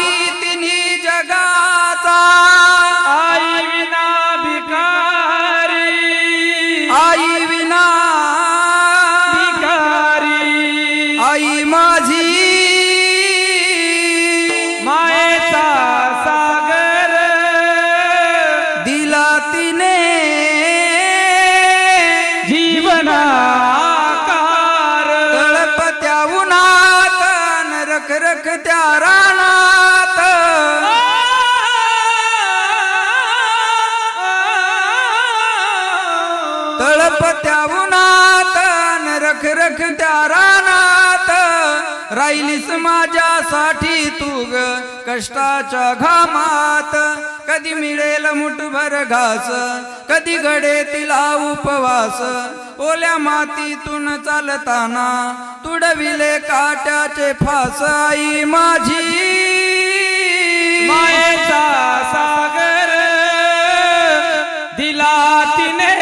आई तिन्ही जगाचा आई विना भिकारी आई विना भिकारी आई माझी मायेचा सागर दिला तिने जीवना आकार तळपत्या उन्हात रख रख त्या रानात तळपत्या उन्हात रख रख त्या रानात राहिलीस माझ्यासाठी तू ग कष्टाच्या घामात कधी मिळेल मुठभर घास कधी घडे तिला उपवास ओल्या मातीतून चालताना तुडविले काट्याचे फास आई माझी मायेचा सागर दिला तिने